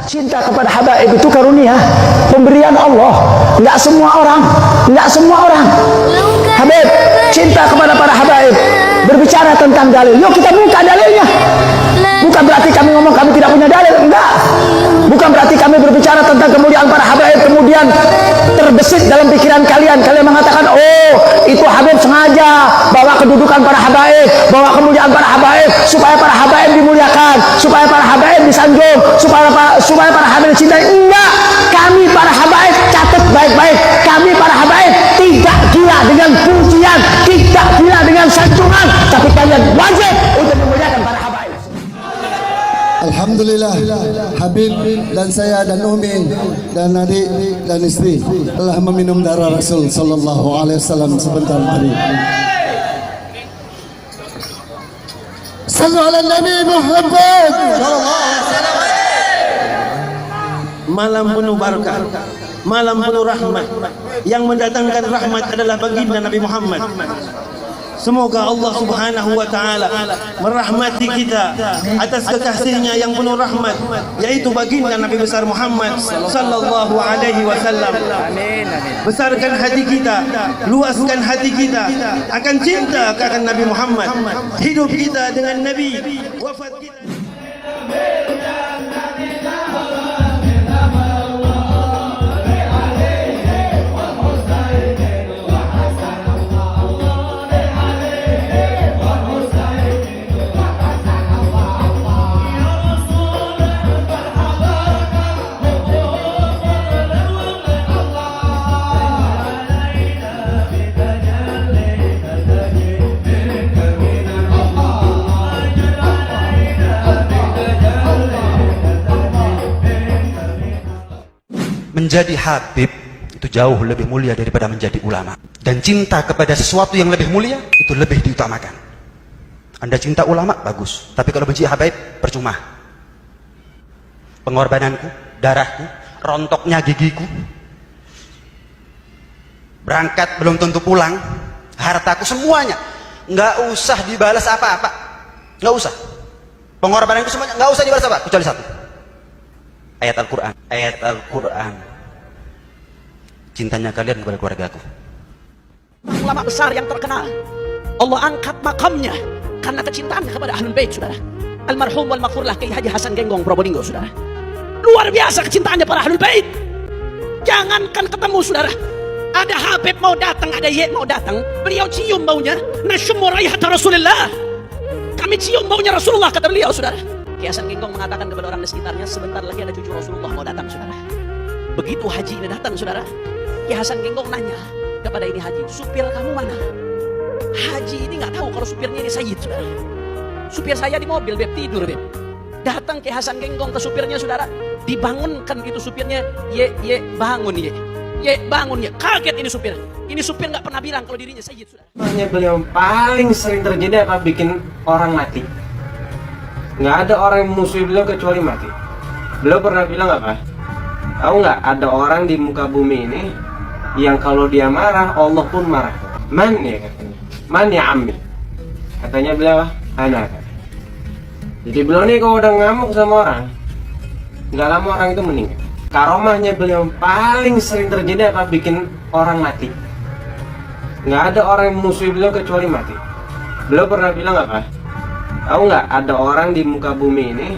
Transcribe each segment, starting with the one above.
Cinta kepada habaib itu karunia, pemberian Allah. Nggak semua orang, Habib, cinta kepada para habaib. Berbicara tentang dalil, yuk kita buka dalilnya. Bukan berarti kami ngomong kami tidak punya dalil, enggak. Bukan berarti kami berbicara tentang kemuliaan para habaib kemudian terbesit dalam pikiran kalian. Kalian mengatakan, oh itu Habib sengaja bawa kedudukan para habaib, bawa kemuliaan para habaib supaya para habaib dimuliakan, supaya para habaib disanjung, supaya para habaib dicintai. Enggak, kami para habaib, catat baik-baik, kami para habaib tidak gila dengan pujian, tidak gila dengan sanjungan, tapi kalian wajib untuk memuliakan para habaib. Alhamdulillah, Habib dan saya dan Umi dan adik dan istri telah meminum darah Rasul Sallallahu Alaihi Wasallam sebentar tadi. Sallu ala Nabi Muhammad. Malam penuh barakah, malam penuh rahmat. Yang mendatangkan rahmat adalah baginda Nabi Muhammad. Semoga Allah Subhanahu wa taala merahmati kita atas kekasihnya yang penuh rahmat, yaitu baginda Nabi besar Muhammad sallallahu alaihi wasallam. Amin. Besarkan hati kita, luaskan hati kita akan cinta akan Nabi Muhammad. Hidup kita dengan Nabi, wafat kita menjadi habib itu jauh lebih mulia daripada menjadi ulama. Dan cinta kepada sesuatu yang lebih mulia itu lebih diutamakan. Anda cinta ulama, bagus. Tapi kalau benci habib, percuma. Pengorbananku, darahku, rontoknya gigiku, berangkat belum tentu pulang, hartaku semuanya, nggak usah dibalas apa-apa, nggak usah. Pengorbananku semuanya nggak usah dibalas apa, kecuali satu. Ayat Al-Quran. Cintanya kalian kepada keluargaku. Ulama besar yang terkenal, Allah angkat makamnya karena kecintaannya kepada Ahlul Bait, saudara. Almarhum wal maghfurlah Kiai Haji Hasan Genggong Probolinggo, saudara. Luar biasa kecintaannya para Ahlul Bait. Jangankan ketemu, saudara, ada Habib mau datang, ada Ye mau datang, beliau cium baunya. Nasyum raihata Rasulullah. Kami cium baunya Rasulullah, kata beliau, saudara. Kiai Hasan Genggong mengatakan kepada orang di sekitarnya, sebentar lagi ada cucu Rasulullah mau datang, saudara. Begitu haji ini datang, saudara, Kiai Hasan Genggong nanya kepada ini haji, supir kamu mana? Haji ini nggak tahu kalau supirnya ini Sayyid, saudara. Supir saya di mobil, beb, tidur, beb. Datang Kiai Hasan Genggong ke supirnya, saudara, dibangunkan itu supirnya, ye bangun, ye bangun, ye. Kaget ini supir. Ini supir nggak pernah bilang kalau dirinya Sayyid, saudara. Beliau paling sering terjadi apa, bikin orang mati. Nggak ada orang yang musuh beliau kecuali mati. Beliau pernah bilang apa? Tahu nggak, ada orang di muka bumi ini yang kalau dia marah, Allah pun marah. Man ya katanya, man ya ambil. Katanya beliau, anak. Jadi beliau ini kalau udah ngamuk sama orang, nggak lama orang itu meninggal. Karomahnya beliau paling sering terjadi apa, bikin orang mati. Nggak ada orang yang musuh beliau kecuali mati. Beliau pernah bilang apa? Tahu nggak, ada orang di muka bumi ini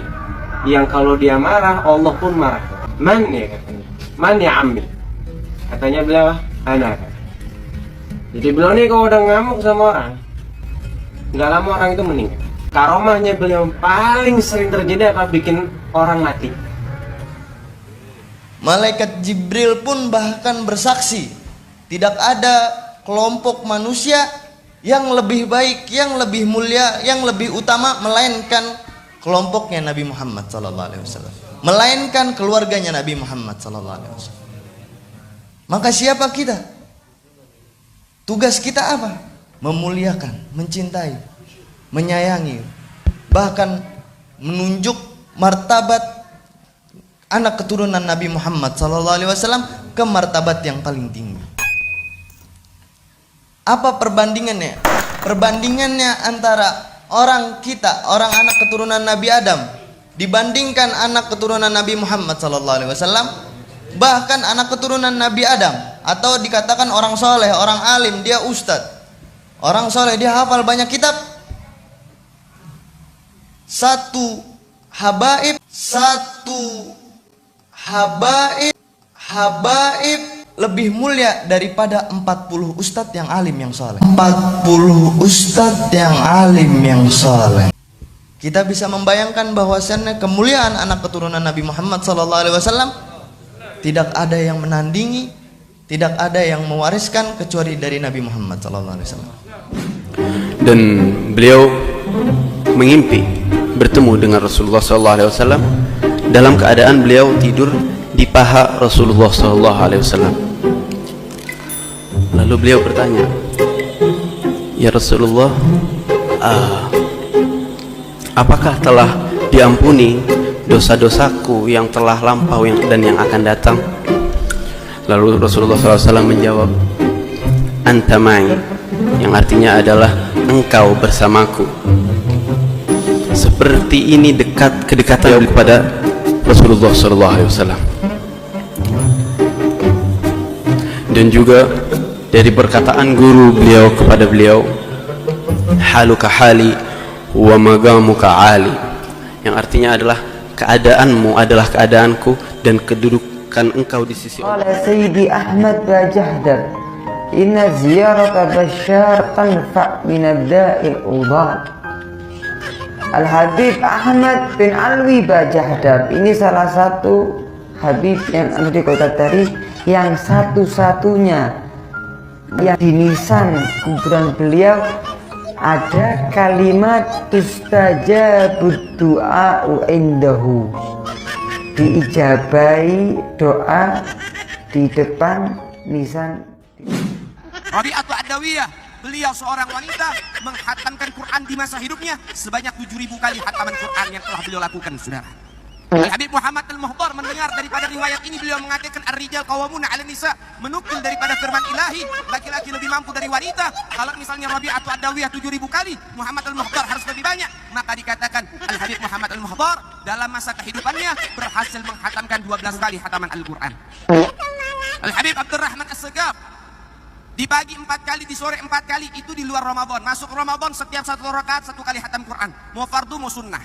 yang kalau dia marah, Allah pun marah. Man ya katanya, man ya ambil. Katanya beliau, anak. Jadi beliau ini kalau udah ngamuk sama orang, nggak lama orang itu meninggal. Karomahnya beliau paling sering terjadi apa, bikin orang mati. Malaikat Jibril pun bahkan bersaksi, tidak ada kelompok manusia yang lebih baik, yang lebih mulia, yang lebih utama melainkan kelompoknya Nabi Muhammad SAW, melainkan keluarganya Nabi Muhammad SAW. Maka siapa kita? Tugas kita apa? Memuliakan, mencintai, menyayangi, bahkan menunjuk martabat anak keturunan Nabi Muhammad SAW ke martabat yang paling tinggi. Apa perbandingannya? Perbandingannya antara orang kita, orang anak keturunan Nabi Adam dibandingkan anak keturunan Nabi Muhammad SAW, bahkan anak keturunan Nabi Adam, atau dikatakan orang soleh, orang alim, dia ustadz, orang soleh, dia hafal banyak kitab. Satu habaib lebih mulia daripada 40 ustadz yang alim yang soleh. 40 ustadz yang alim yang soleh. Kita bisa membayangkan bahwasannya kemuliaan anak keturunan Nabi Muhammad SAW tidak ada yang menandingi, tidak ada yang mewariskan kecuali dari Nabi Muhammad SAW. Dan beliau mengimpi bertemu dengan Rasulullah SAW dalam keadaan beliau tidur di paha Rasulullah SAW. Lalu beliau bertanya, "Ya Rasulullah, apakah telah diampuni dosa-dosaku yang telah lampau dan yang akan datang?" Lalu Rasulullah SAW menjawab, "Anta ma'i," yang artinya adalah engkau bersamaku. Seperti ini kedekatan kepada Rasulullah SAW. Dan juga dari perkataan guru beliau kepada beliau, "Haluka hali wa magamuka ali," yang artinya adalah keadaanmu adalah keadaanku dan kedudukan engkau di sisi Allah. Qala Sayyidi Ahmad Bajahdar, "Inna ziyarata Bashar tanfa' min ad-da'il udal." Al-Habib Ahmad bin Alwi Bajahdar ini salah satu Habib yang ada di kota Tari, yang satu-satunya yang di nisan kuburan beliau ada kalimat "Tustajabud du'a'u indahu", diijabai doa di depan nisan. Rabi'atu Adawiyah, beliau seorang wanita menghatamkan Quran di masa hidupnya sebanyak 7.000 kali hataman Quran yang telah beliau lakukan, saudara. Al-Habib Muhammad Al-Muhdhar mendengar daripada riwayat ini, beliau mengatakan ar-rijal qawwamuna 'alan nisa, menukil daripada firman ilahi, laki-laki lebih mampu dari wanita. Kalau misalnya Rabi'atu Adawiyah 7.000 kali, Muhammad Al-Muhdhar harus lebih banyak. Maka dikatakan Al-Habib Muhammad Al-Muhdhar dalam masa kehidupannya berhasil menghatamkan 12 kali hataman Al-Quran. Al-Habib Abdurrahman As-Segaf di pagi 4 kali, di sore 4 kali, itu di luar Ramadan. Masuk Ramadan setiap 1 rakaat 1 kali hatam Quran. Mau fardu mau sunnah.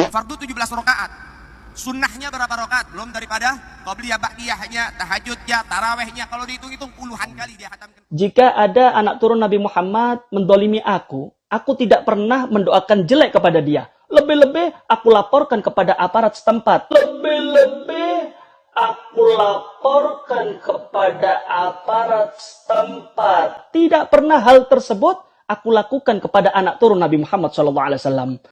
Fardu 17 rakaat. Sunnahnya berapa rakaat? Belum daripada qabliyah, ba'diyahnya, tahajudnya, tarawehnya. Kalau dihitung-hitung puluhan kali dia hatamkan. Jika ada anak turun Nabi Muhammad mendolimi aku tidak pernah mendoakan jelek kepada dia. Lebih-lebih aku laporkan kepada aparat setempat. Lebih-lebih aku laporkan kepada aparat setempat. Tidak pernah hal tersebut aku lakukan kepada anak turun Nabi Muhammad SAW.